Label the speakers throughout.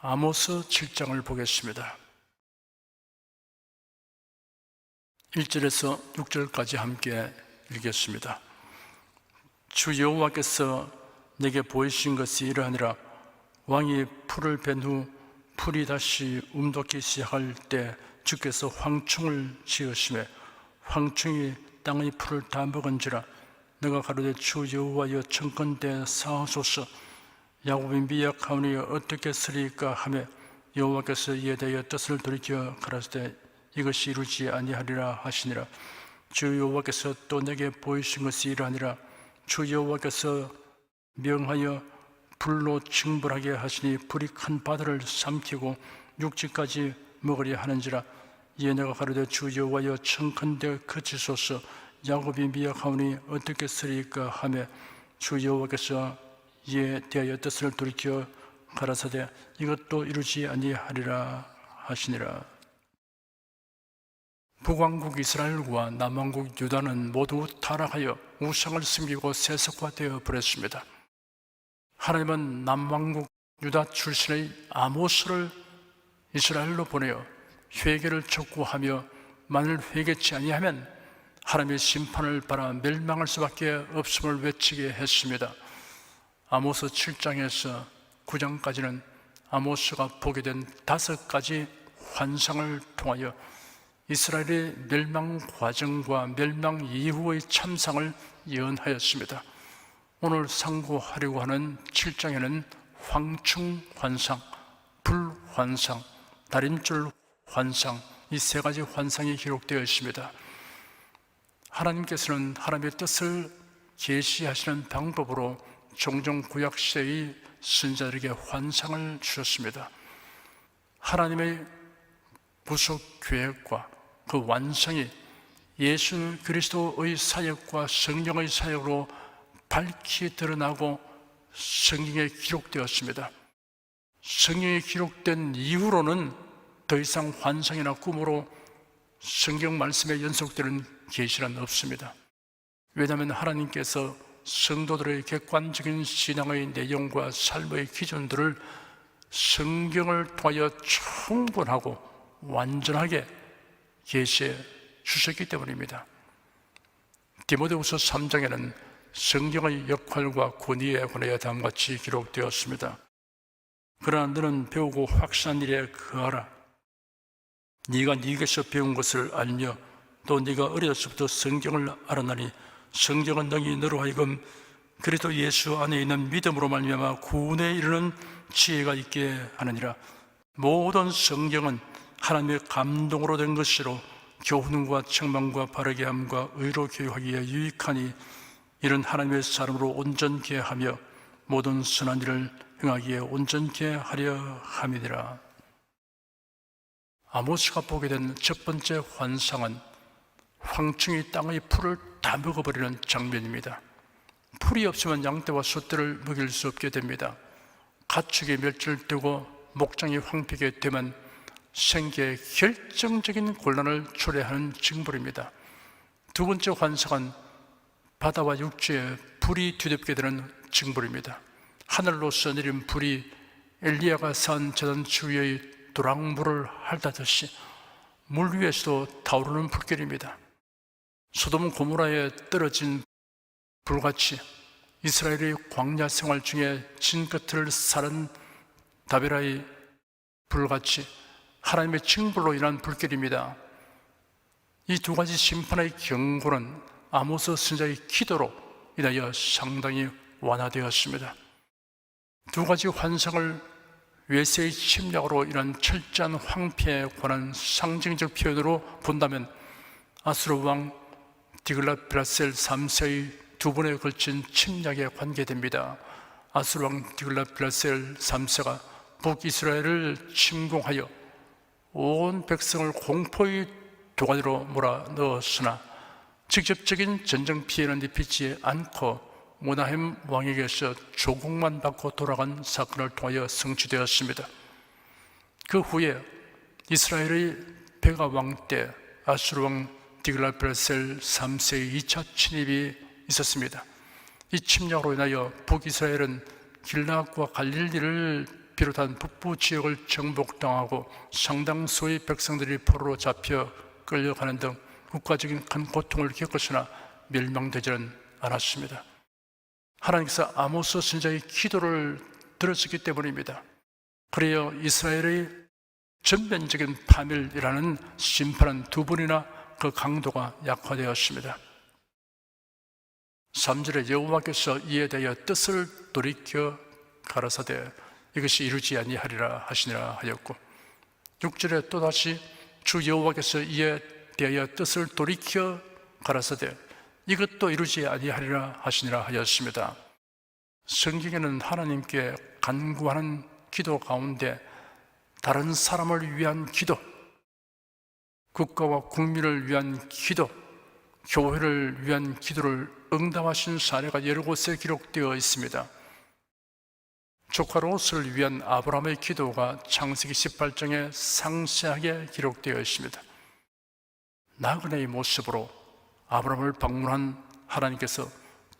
Speaker 1: 아모스 7장을 보겠습니다. 1절에서 6절까지 함께 읽겠습니다. 주 여호와께서 내게 보이신 것이 이러하니라. 왕이 풀을 벤 후 풀이 다시 움돋기 시작할 때 주께서 황충을 지으시매 황충이 땅의 풀을 다 먹은지라. 내가 가로되 주 여호와여 청컨대 사하소서. 야곱이 미약하오니 어떻게 쓰리까 하며 여호와께서 이에 대하여 뜻을 돌이켜 가라사대 이것이 이루지 아니하리라 하시니라. 주 여호와께서 또 내게 보이신 것이 이러하니라. 주 여호와께서 명하여 불로 징벌하게 하시니 불이 큰 바다를 삼키고 육지까지 먹으려 하는지라. 이에 내가 가로되 주 여호와여 청컨대 그치소서. 야곱이 미약하오니 어떻게 쓰리까 하며 주 여호와께서 이에 대하여 뜻을 돌이켜 가라사대 이것도 이루지 아니하리라 하시니라. 북왕국 이스라엘과 남왕국 유다는 모두 타락하여 우상을 섬기고 세속화되어 버렸습니다. 하나님은 남왕국 유다 출신의 아모스를 이스라엘로 보내어 회개를 촉구하며 만일 회개치 아니하면 하나님의 심판을 받아 멸망할 수밖에 없음을 외치게 했습니다. 아모스 7장에서 9장까지는 아모스가 보게 된 5가지 환상을 통하여 이스라엘의 멸망 과정과 멸망 이후의 참상을 예언하였습니다. 오늘 상고하려고 하는 7장에는 황충 환상, 불 환상, 다림줄 환상, 이 3가지 환상이 기록되어 있습니다. 하나님께서는 하나님의 뜻을 계시하시는 방법으로 종종 구약시대의 선지자들에게 환상을 주셨습니다. 하나님의 구속 계획과 그 완성이 예수 그리스도의 사역과 성령의 사역으로 밝히 드러나고 성경에 기록되었습니다. 성경에 기록된 이후로는 더 이상 환상이나 꿈으로 성경 말씀에 연속되는 계시는 없습니다. 왜냐하면 하나님께서 성도들의 객관적인 신앙의 내용과 삶의 기준들을 성경을 통하여 충분하고 완전하게 계시해 주셨기 때문입니다. 디모데후서 3장에는 성경의 역할과 권위에 관하여 다음같이 기록되었습니다. 그러나 너는 배우고 확신한 일에 거하라. 네가 네게서 배운 것을 알며 또 네가 어려서부터 성경을 알았나니 성경은 능히 너로 하여금 그리스도 예수 안에 있는 믿음으로 말미암아 구원에 이르는 지혜가 있게 하느니라. 모든 성경은 하나님의 감동으로 된 것이로 교훈과 책망과 바르게 함과 의로 교육하기에 유익하니 이는 하나님의 사람으로 온전케 하며 모든 선한 일을 행하기에 온전케 하려 함이니라. 아모스가 보게 된 첫 번째 환상은 황충이 땅의 풀을 다 먹어버리는 장면입니다. 풀이 없으면 양떼와 소떼를 먹일 수 없게 됩니다. 가축이 멸절되고 목장이 황폐게 되면 생계에 결정적인 곤란을 초래하는 징벌입니다. 두 번째 환상은 바다와 육지에 불이 뒤덮게 되는 징벌입니다. 하늘로서 내린 불이 엘리야가 산 제단 주위의 도랑물을 핥아듯이 물 위에서도 타오르는 불길입니다. 소돔 고모라에 떨어진 불같이 이스라엘의 광야 생활 중에 진끝을 사른 다베라의 불같이 하나님의 징벌로 인한 불길입니다. 이 2가지 심판의 경고는 아모스 선지자의 기도로 인하여 상당히 완화되었습니다. 2가지 환상을 외세의 침략으로 인한 철저한 황폐에 관한 상징적 표현으로 본다면 아수르 왕 디글랏빌레셀 3세의 2번에 걸친 침략에 관계됩니다. 아수르 왕 디글랏빌레셀 3세가 북이스라엘을 침공하여 온 백성을 공포의 도가니로 몰아넣었으나 직접적인 전쟁 피해는 입히지 않고 모나헴 왕에게서 조공만 받고 돌아간 사건을 통하여 성취되었습니다. 그 후에 이스라엘의 베가 왕 때 아수르 왕 디글랏빌레셀 3세의 2차 침입이 있었습니다. 이 침략으로 인하여 북이스라엘은 길라앗과 갈릴리를 비롯한 북부 지역을 정복당하고 상당수의 백성들이 포로로 잡혀 끌려가는 등 국가적인 큰 고통을 겪었으나 멸망되지는 않았습니다. 하나님께서 아모스 선지자의 기도를 들으셨기 때문입니다. 그래야 이스라엘의 전면적인 파멸이라는 심판은 두 번이나 그 강도가 약화되었습니다. 3절에 여호와께서 이에 대하여 뜻을 돌이켜 가라사대 이것이 이루지 아니하리라 하시니라 하였고, 6절에 또다시 주 여호와께서 이에 대하여 뜻을 돌이켜 가라사대 이것도 이루지 아니하리라 하시니라 하였습니다. 성경에는 하나님께 간구하는 기도 가운데 다른 사람을 위한 기도, 국가와 국민을 위한 기도, 교회를 위한 기도를 응답하신 사례가 여러 곳에 기록되어 있습니다. 조카 롯을 위한 아브라함의 기도가 창세기 18장에 상세하게 기록되어 있습니다. 나그네의 모습으로 아브라함을 방문한 하나님께서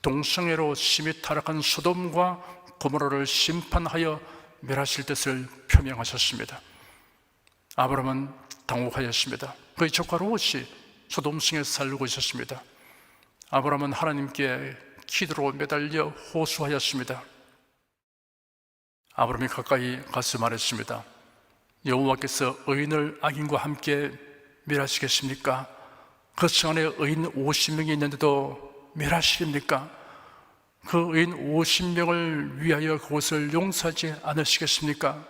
Speaker 1: 동성애로 심히 타락한 소돔과 고모라를 심판하여 멸하실 뜻을 표명하셨습니다. 아브라함은 당혹하였습니다. 그의 조카 롯이 소돔성에 살고 있었습니다. 아브라함은 하나님께 기도로 매달려 호소하였습니다. 아브라함이 가까이 가서 말했습니다. 여호와께서 의인을 악인과 함께 멸하시겠습니까? 그 성 안에 의인 50명이 있는데도 멸하시렵니까? 그 의인 50명을 위하여 그곳을 용서하지 않으시겠습니까?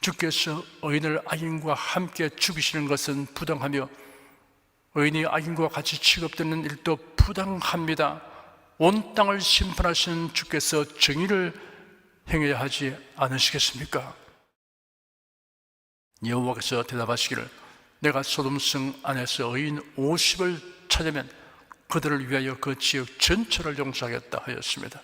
Speaker 1: 주께서 의인을 악인과 함께 죽이시는 것은 부당하며 의인이 악인과 같이 취급되는 일도 부당합니다. 온 땅을 심판하시는 주께서 정의를 행해야 하지 않으시겠습니까? 여호와께서 대답하시기를 내가 소돔성 안에서 의인 50을 찾으면 그들을 위하여 그 지역 전체를 용서하겠다 하였습니다.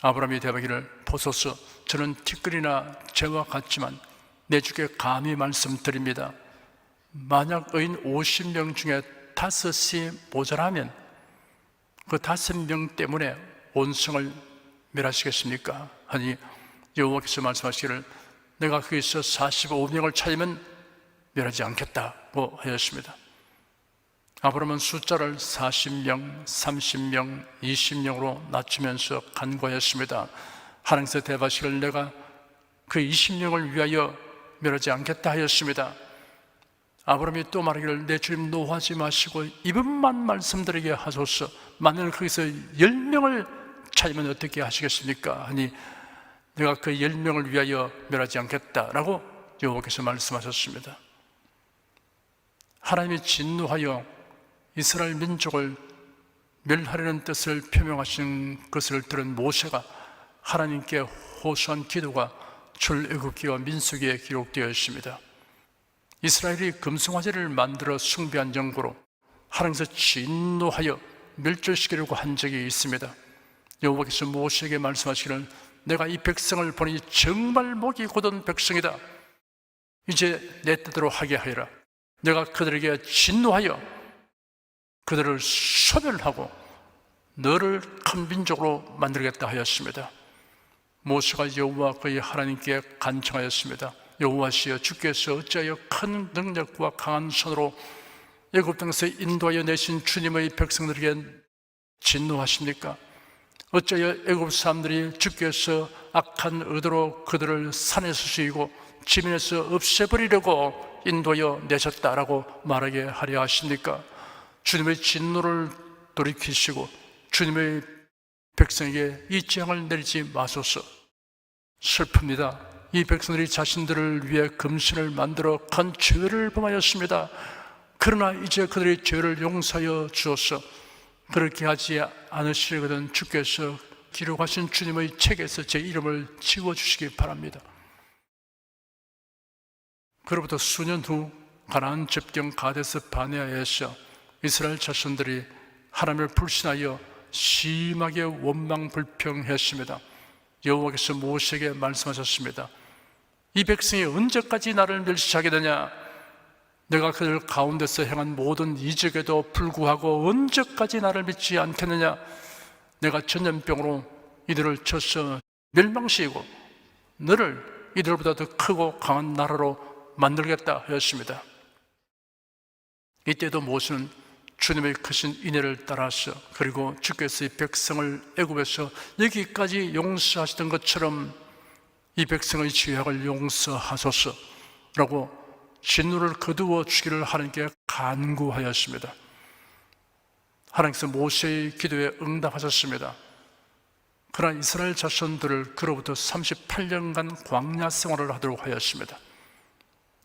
Speaker 1: 아브라함이 대답하기를 보소서 저는 티끌이나 재와 같지만 내 주께 감히 말씀드립니다. 만약 의인 50명 중에 5이 모자라면 그 5명 때문에 온 성을 멸하시겠습니까? 하니 여호와께서 말씀하시기를 내가 거기서 45명을 찾으면 멸하지 않겠다고 하였습니다. 아브라함은 숫자를 40명, 30명, 20명으로 낮추면서 간구하였습니다. 하나님께서 대답하시기를 내가 그 20명을 위하여 멸하지 않겠다 하였습니다. 아브라함이 또 말하기를 내 주님 노하지 마시고 이분만 말씀드리게 하소서. 만약 거기서 10명을 찾으면 어떻게 하시겠습니까? 하니 내가 그 10명을 위하여 멸하지 않겠다라고 여호와께서 말씀하셨습니다. 하나님이 진노하여 이스라엘 민족을 멸하려는 뜻을 표명하신 것을 들은 모세가 하나님께 호소한 기도가 출애굽기와 민수기에 기록되어 있습니다. 이스라엘이 금송아지를 만들어 숭배한 정도로 하나님께서 진노하여 멸절시키려고 한 적이 있습니다. 여호와께서 모세에게 말씀하시기를 내가 이 백성을 보니 정말 목이 곧은 백성이다. 이제 내 뜻대로 하게 하여라. 내가 그들에게 진노하여 그들을 소멸하고 너를 큰 민족으로 만들겠다 하였습니다. 모세가 여호와 그의 하나님께 간청하였습니다. 여호와시여 주께서 어찌하여 큰 능력과 강한 손으로 애굽 땅에서 인도하여 내신 주님의 백성들에게 진노하십니까? 어찌하여 애굽 사람들이 주께서 악한 의도로 그들을 산에서 죽이고 지면에서 없애버리려고 인도하여 내셨다라고 말하게 하려 하십니까? 주님의 진노를 돌이키시고 주님의 백성에게 이 재앙을 내리지 마소서. 슬픕니다. 이 백성들이 자신들을 위해 금신을 만들어 큰 죄를 범하였습니다. 그러나 이제 그들의 죄를 용서하여 주옵소서. 그렇게 하지 않으시려거든 주께서 기록하신 주님의 책에서 제 이름을 지워주시기 바랍니다. 그로부터 수년 후 가나안 접경 가데스 바네아에서 이스라엘 자손들이 하나님을 불신하여 심하게 원망불평했습니다. 여호와께서 모세에게 말씀하셨습니다. 이 백성이 언제까지 나를 멸시하겠느냐? 내가 그들 가운데서 행한 모든 이적에도 불구하고 언제까지 나를 믿지 않겠느냐? 내가 전염병으로 이들을 쳐서 멸망시키고 너를 이들보다 더 크고 강한 나라로 만들겠다 하였습니다. 이때도 모세는 주님의 크신 인애를 따라서, 그리고 주께서 이 백성을 애굽에서 여기까지 용서하시던 것처럼 이 백성의 죄악을 용서하소서라고 진노를 거두어 주기를 하나님께 간구하였습니다. 하나님께서 모세의 기도에 응답하셨습니다. 그러나 이스라엘 자손들을 그로부터 38년간 광야 생활을 하도록 하였습니다.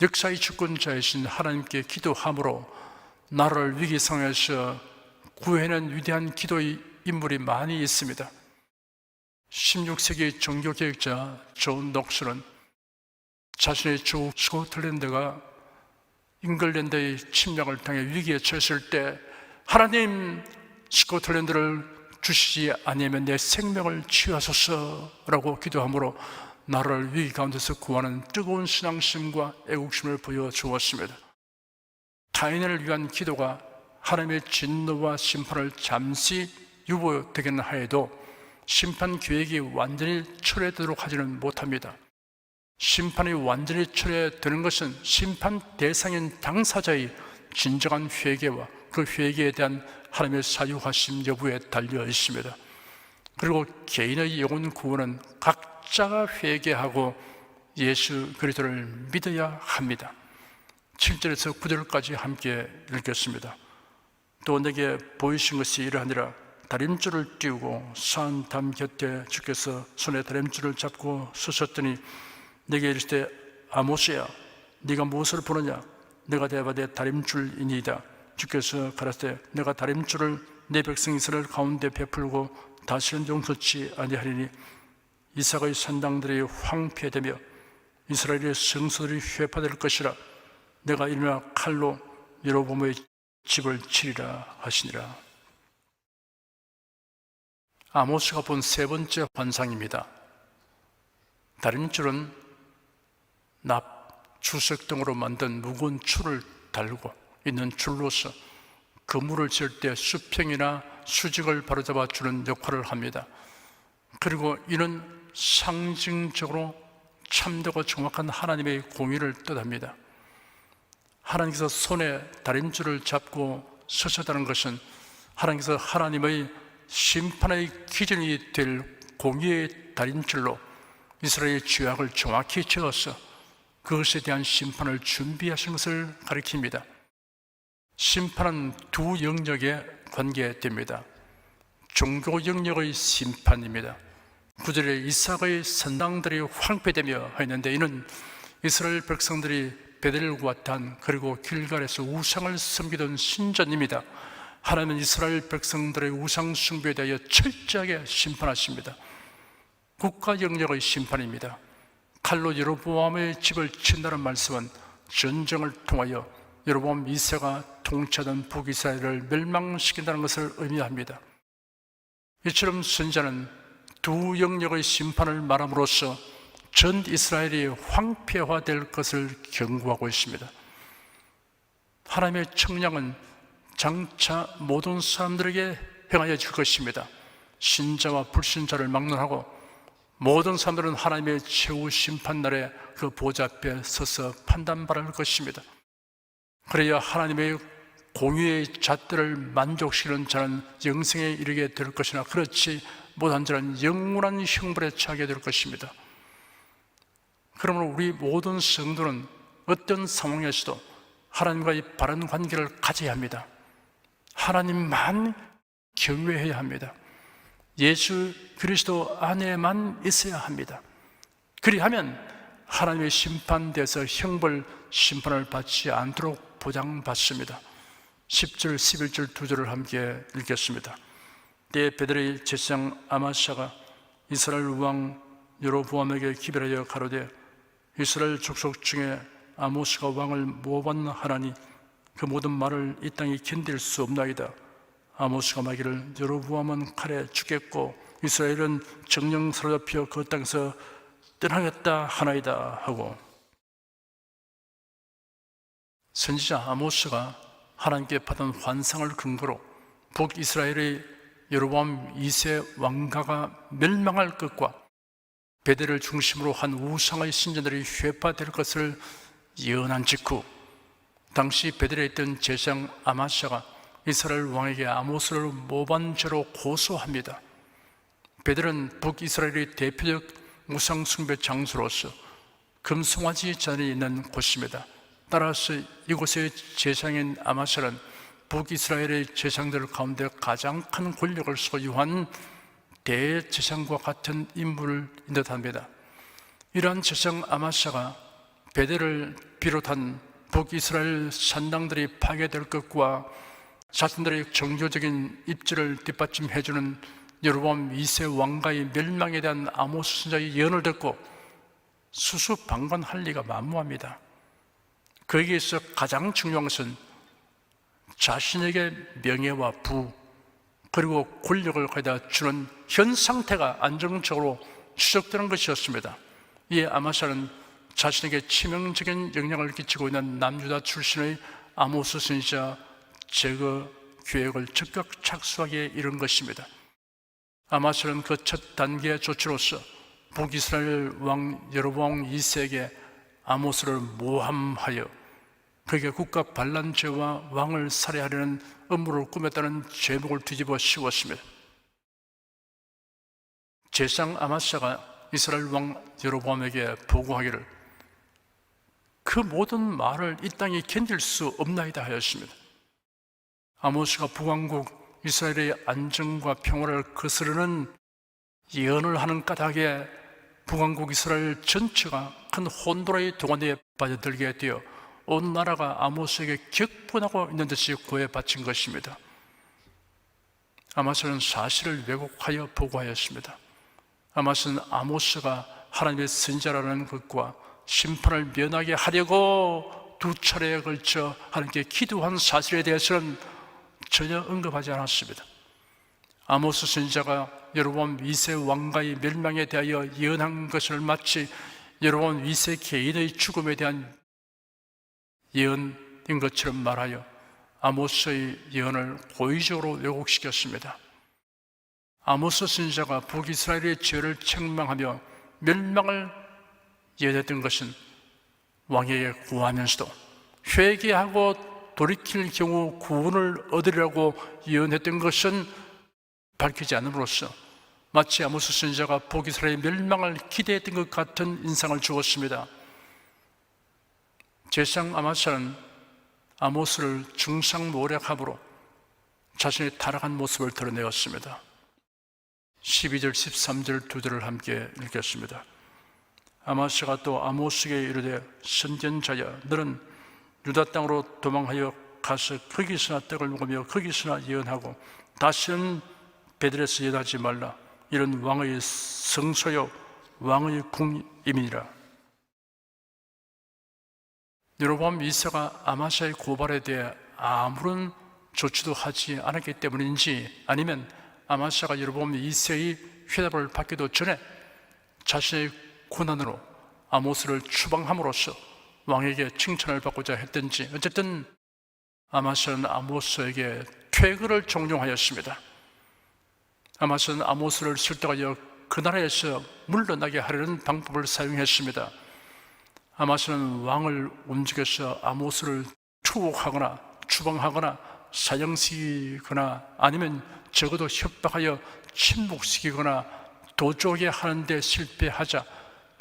Speaker 1: 역사의 주권자이신 하나님께 기도함으로 나라를 위기 상황에서 구해낸 위대한 기도의 인물이 많이 있습니다. 16세기 종교개혁자 존 녹스는 자신의 주 스코틀랜드가 잉글랜드의 침략을 당해 위기에 처했을 때, 하나님, 스코틀랜드를 주시지 아니하면 내 생명을 취하소서라고 기도함으로 나라를 위기 가운데서 구하는 뜨거운 신앙심과 애국심을 보여주었습니다. 타인을 위한 기도가 하나님의 진노와 심판을 잠시 유보되겠나 하여도 심판 계획이 완전히 철회되도록 하지는 못합니다. 심판이 완전히 철회되는 것은 심판 대상인 당사자의 진정한 회개와 그 회개에 대한 하나님의 사유하심 여부에 달려 있습니다. 그리고 개인의 영혼 구원은 각자가 회개하고 예수 그리스도를 믿어야 합니다. 7절에서 9절까지 함께 읽겠습니다. 또 내게 보이신 것이 이러하니라. 다림줄을 띄우고 산 담 곁에 주께서 손에 다림줄을 잡고 서셨더니 내게 이르시되 아모스야, 네가 무엇을 보느냐? 내가 대답하되 다림줄이니이다. 주께서 가라사대 내가 다림줄을 내 백성 이스라엘 가운데 베풀고 다시는 용서치 아니하리니 이삭의 산당들이 황폐되며 이스라엘의 성소들이 회파될 것이라. 내가 일어나 칼로 여로보암의 집을 치리라 하시니라. 아모스가 본 세 번째 환상입니다. 다림줄은 주석 등으로 만든 무거운 줄을 달고 있는 줄로서 그물을 지을 때 수평이나 수직을 바로잡아 주는 역할을 합니다. 그리고 이는 상징적으로 참되고 정확한 하나님의 공의를 뜻합니다. 하나님께서 손에 다림줄을 잡고 서셨다는 것은 하나님께서 하나님의 심판의 기준이 될 공의의 다림줄로 이스라엘의 죄악을 정확히 저어서 그것에 대한 심판을 준비하신 것을 가리킵니다. 심판은 두 영역에 관계됩니다. 종교 영역의 심판입니다. 9절에 이삭의 산당들이 황폐되며 했는데, 이는 이스라엘 백성들이 베델과 단 그리고 길갈에서 우상을 섬기던 신전입니다. 하나님은 이스라엘 백성들의 우상 숭배에 대하여 철저하게 심판하십니다. 국가 영역의 심판입니다. 칼로 여로보암의 집을 친다는 말씀은 전쟁을 통하여 여로보암 2세가 통치하던 북이스라엘을 멸망시킨다는 것을 의미합니다. 이처럼 선지자는 두 영역의 심판을 말함으로써 전 이스라엘이 황폐화될 것을 경고하고 있습니다. 하나님의 청량은 장차 모든 사람들에게 행하여 줄 것입니다. 신자와 불신자를 막론하고 모든 사람들은 하나님의 최후 심판날에 그 보좌 앞에 서서 판단받을 것입니다. 그래야 하나님의 공의의 잣들을 만족시키는 자는 영생에 이르게 될 것이나 그렇지 못한 자는 영원한 형벌에 처하게 될 것입니다. 그러므로 우리 모든 성도는 어떤 상황에서도 하나님과의 바른 관계를 가져야 합니다. 하나님만 경외해야 합니다. 예수 그리스도 안에만 있어야 합니다. 그리하면 하나님의 심판대에서 형벌 심판을 받지 않도록 보장받습니다. 10절, 11절 두 절을 함께 읽겠습니다. 때 베델의 제사장 아마샤가 이스라엘 왕 여로보암에게 기별하여 가로되 이스라엘 족속 중에 아모스가 왕을 모반나 하나니 그 모든 말을 이 땅이 견딜 수 없나이다. 아모스가 말기를 여로보암은 칼에 죽겠고 이스라엘은 정령 사로잡혀 그 땅에서 떠나겠다 하나이다 하고, 선지자 아모스가 하나님께 받은 환상을 근거로 북이스라엘의 여로보암 2세 왕가가 멸망할 것과 베델을 중심으로 한 우상의 신전들이 회파될 것을 예언한 직후 당시 베델에 있던 제사장 아마스야가 이스라엘 왕에게 아모스를 모반죄로 고소합니다. 베델은 북이스라엘의 대표적 우상숭배 장소로서 금송아지 잔이 있는 곳입니다. 따라서 이곳의 제사장인 아마스야는 북이스라엘의 제사장들 가운데 가장 큰 권력을 소유한 대제사장과 같은 인물인 듯합니다. 이러한 제사장 아마스야가 베델을 비롯한 북이스라엘 산당들이 파괴될 것과 자신들의 정교적인 입지를 뒷받침해주는 여로보암 2세 왕가의 멸망에 대한 아모스 선지자의 예언을 듣고 수수방관할 리가 만무합니다. 거기에 있어 가장 중요한 것은 자신에게 명예와 부 그리고 권력을 거기다 주는 현 상태가 안정적으로 추적되는 것이었습니다. 이에 아마스야는 자신에게 치명적인 영향을 끼치고 있는 남유다 출신의 아모스 선지자 제거 계획을 적극 착수하기에 이른 것입니다. 아마스야는 그 첫 단계 조치로서 북이스라엘 왕 여로보암 2세에게 아모스를 모함하여 그에게 국가 반란죄와 왕을 살해하려는 음모를 꾸몄다는 제목을 뒤집어 씌웠습니다. 제사장 아마스야가 이스라엘 왕 여로보암에게 보고하기를 그 모든 말을 이 땅에 견딜 수 없나이다 하였습니다. 아모스가 북왕국 이스라엘의 안정과 평화를 거스르는 예언을 하는 까닭에 북왕국 이스라엘 전체가 큰 혼돈의 동안에 빠져들게 되어 온 나라가 아모스에게 격분하고 있는 듯이 고해 바친 것입니다. 아모스는 사실을 왜곡하여 보고하였습니다. 아모스는 아모스가 하나님의 선지자라는 것과 심판을 면하게 하려고 두 차례에 걸쳐 하나님께 기도한 사실에 대해서는 전혀 언급하지 않았습니다. 아모스 선지자가 여로보암 2세 왕가의 멸망에 대하여 예언한 것을 마치 여로보암 2세 개인의 죽음에 대한 예언인 것처럼 말하여 아모스의 예언을 고의적으로 왜곡시켰습니다. 아모스 선지자가 북이스라엘의 죄를 책망하며 멸망을 예언했던 것은 왕에게 구하면서도 회개하고 돌이킬 경우 구원을 얻으리라고 예언했던 것은 밝히지 않음으로써 마치 아모스 선지자가 북이스라엘의 멸망을 기대했던 것 같은 인상을 주었습니다. 제사장 아마스야는 아모스를 중상모략함으로 자신의 타락한 모습을 드러내었습니다. 12절 13절 두 절을 함께 읽겠습니다. 아마스야가 또 아모스에게 이르되 선견자야 너는 유다 땅으로 도망하여 가서 거기서나 떡을 먹으며 거기서나 예언하고 다시는 베델에서 예언하지 말라. 이런 왕의 성소요 왕의 궁임이니라. 여로보암 2세가 아마스야의 고발에 대해 아무런 조치도 하지 않았기 때문인지 아니면 아마스야가 여로보암 2세의 회답을 받기도 전에 자신의 고난으로 아모스를 추방함으로써 왕에게 칭찬을 받고자 했든지 어쨌든 아마스야는 아모스에게 퇴거를 종용하였습니다. 아마스야는 아모스를 설득하여 그 나라에서 물러나게 하려는 방법을 사용했습니다. 아마스야는 왕을 움직여서 아모스를 추국하거나 추방하거나 사형시키거나 아니면 적어도 협박하여 침묵시키거나 도적에 하는 데 실패하자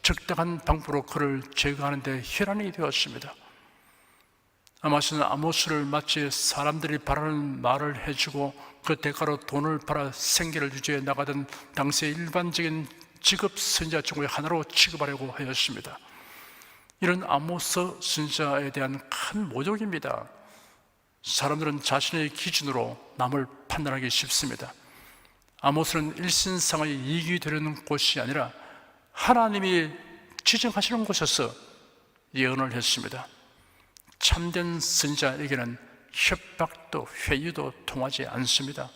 Speaker 1: 적당한 방법으로 그를 제거하는 데 혈안이 되었습니다. 아마스는 아모스를 마치 사람들이 바라는 말을 해주고 그 대가로 돈을 벌어 생계를 유지해 나가던 당시의 일반적인 직업 선지자 중의 하나로 취급하려고 하였습니다. 이런 아모스 선지자에 대한 큰 모욕입니다. 사람들은 자신의 기준으로 남을 판단하기 쉽습니다. 아모스는 일신상의 이익이 되려는 곳이 아니라 하나님이 지정하시는 곳에서 예언을 했습니다. 참된 선지자에게는 협박도 회유도 통하지 않습니다.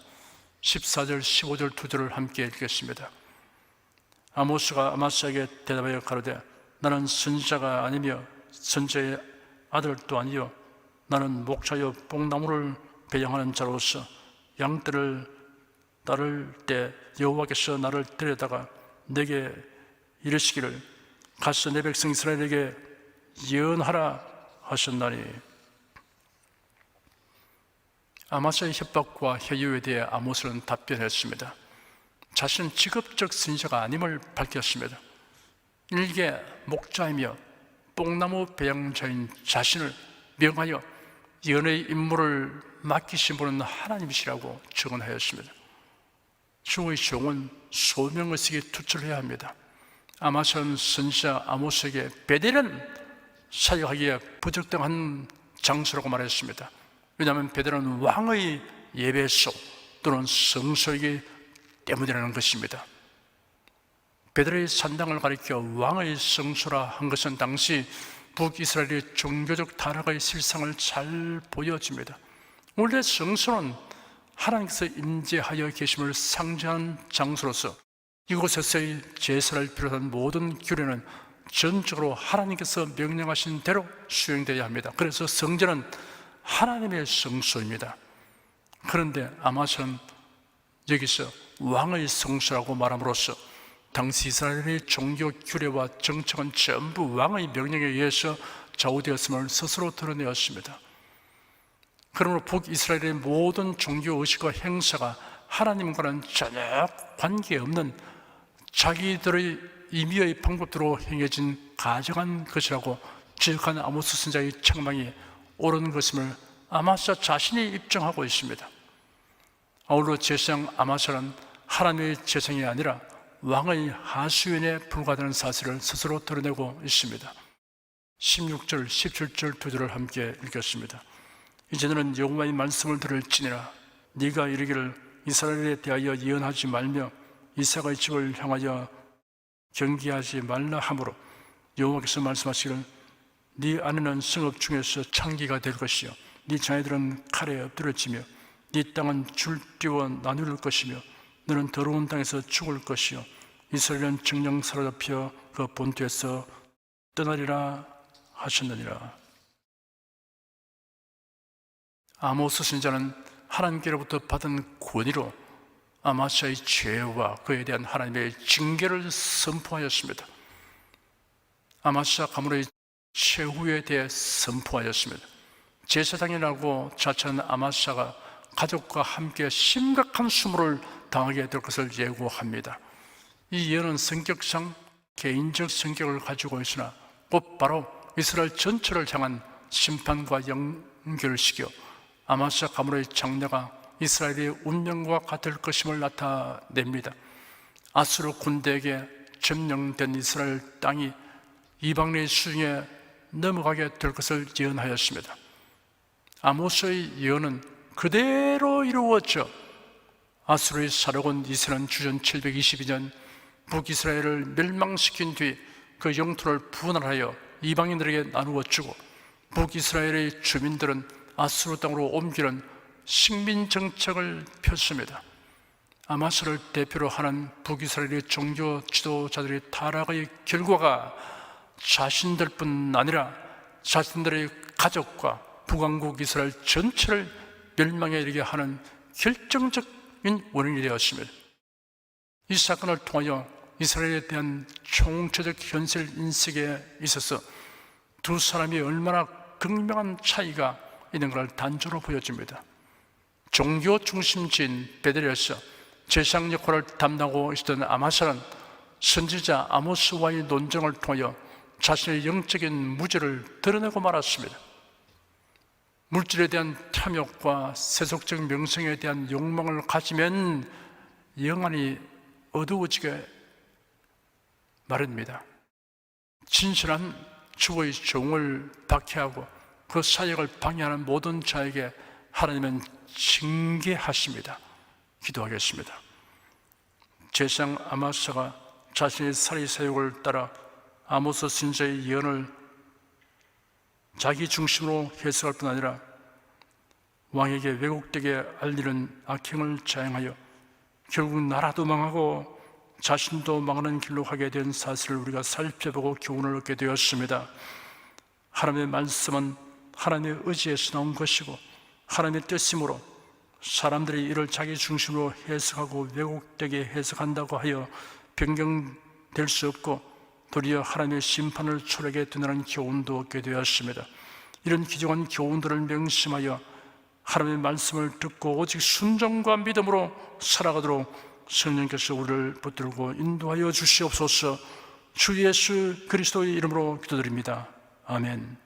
Speaker 1: 14절 15절 두 절을 함께 읽겠습니다. 아모스가 아마스야에게 대답하여 가로되 나는 선지자가 아니며 선지자의 아들도 아니요 나는 목자여 뽕나무를 배양하는 자로서 양떼를 따를 때 여호와께서 나를 데려다가 내게 이르시기를 가서 내 백성 이스라엘에게 예언하라 하셨나니. 아마스의 협박과 회유에 대해 아모스는 답변했습니다. 자신은 직업적 선지자가 아님을 밝혔습니다. 일개 목자이며 뽕나무 배양자인 자신을 명하여 예언의 임무를 맡기신 분은 하나님이시라고 증언하였습니다. 주의 종은 소명의식에 투철해야 합니다. 아마스는 선지자 아모스에게 베델은 사역하기에 부적당한 장소라고 말했습니다. 왜냐하면 베델은 왕의 예배소 또는 성소이기 때문이라는 것입니다. 베델의 산당을 가리켜 왕의 성소라 한 것은 당시 북이스라엘의 종교적 타락의 실상을 잘 보여줍니다. 원래 성소는 하나님께서 임재하여 계심을 상징하는 장소로서 이곳에서의 제사를 비롯한 모든 규례는 전적으로 하나님께서 명령하신 대로 수행되어야 합니다. 그래서 성전은 하나님의 성소입니다. 그런데 아마스는 여기서 왕의 성소라고 말함으로써 당시 이스라엘의 종교 규례와 정책은 전부 왕의 명령에 의해서 좌우되었음을 스스로 드러내었습니다. 그러므로 북이스라엘의 모든 종교 의식과 행사가 하나님과는 전혀 관계없는 자기들의 임의의 방법대로 행해진 가정한 것이라고 지적한 아모스 선지자의 책망이 옳은 것임을 아마스 자신이 입증하고 있습니다. 아울러 제사장 아마스는 하나님의 제사장이 아니라 왕의 하수인에 불과하다는 사실을 스스로 드러내고 있습니다. 16절, 17절 두 절을 함께 읽겠습니다. 이제 너는 여호와의 말씀을 들을지니라. 네가 이르기를 이스라엘에 대하여 예언하지 말며 이삭의 집을 향하여 경계하지 말라 하므로 여호와께서 말씀하시기를 네 아내는 성읍 중에서 창기가 될 것이요 네 자녀들은 칼에 엎드려지며 네 땅은 줄띄워 나눌 것이며 너는 더러운 땅에서 죽을 것이요 이스라엘은 정령 사로잡혀 그 본토에서 떠나리라 하셨느니라. 아모스 선지자는 하나님께로부터 받은 권위로 아마스의 죄와 그에 대한 하나님의 징계를 선포하였습니다. 아마스가 가문의 최후에 대해 선포하였습니다. 제사장이라고 자처한 아마스가 가족과 함께 심각한 수모를 당하게 될 것을 예고합니다. 이 예언은 성격상 개인적 성격을 가지고 있으나 곧바로 이스라엘 전체를 향한 심판과 연결시켜 아마스 가문의 장래가 이스라엘의 운명과 같을 것임을 나타냅니다. 아수르 군대에게 점령된 이스라엘 땅이 이방인의 수중에 넘어가게 될 것을 예언하였습니다. 아모스의 예언은 그대로 이루어져 아수르의 사륙은 이스라엘 주전 722년 북이스라엘을 멸망시킨 뒤 그 영토를 분할하여 이방인들에게 나누어 주고 북이스라엘의 주민들은 아수르 땅으로 옮기는 식민 정책을 폈습니다. 아마스를 대표로 하는 북이스라엘의 종교 지도자들의 타락의 결과가 자신들뿐 아니라 자신들의 가족과 북왕국 이스라엘 전체를 멸망에 이르게 하는 결정적인 원인이 되었습니다. 이 사건을 통하여 이스라엘에 대한 총체적 현실 인식에 있어서 두 사람이 얼마나 극명한 차이가 있는 걸 단조로 보여줍니다. 종교 중심지인 베델에서 제사장 역할을 담당하고 있었던 아마스는 선지자 아모스와의 논쟁을 통하여 자신의 영적인 무죄를 드러내고 말았습니다. 물질에 대한 탐욕과 세속적 명성에 대한 욕망을 가지면 영안이 어두워지게 마련입니다. 진실한 주의 종을 박해하고 그 사역을 방해하는 모든 자에게 하나님은 징계하십니다. 기도하겠습니다. 제사장 아마스가 자신의 살인 사역을 따라 아모스 선지자의 예언을 자기 중심으로 해석할 뿐 아니라 왕에게 왜곡되게 알리는 악행을 자행하여 결국 나라도 망하고 자신도 망하는 길로 가게 된 사실을 우리가 살펴보고 교훈을 얻게 되었습니다. 하나님의 말씀은 하나님의 의지에서 나온 것이고 하나님의 뜻이므로 사람들이 이를 자기 중심으로 해석하고 왜곡되게 해석한다고 하여 변경될 수 없고 도리어 하나님의 심판을 초래하게 되는 교훈도 얻게 되었습니다. 이런 귀중한 교훈들을 명심하여 하나님의 말씀을 듣고 오직 순종과 믿음으로 살아가도록 성령께서 우리를 붙들고 인도하여 주시옵소서. 주 예수 그리스도의 이름으로 기도드립니다. 아멘.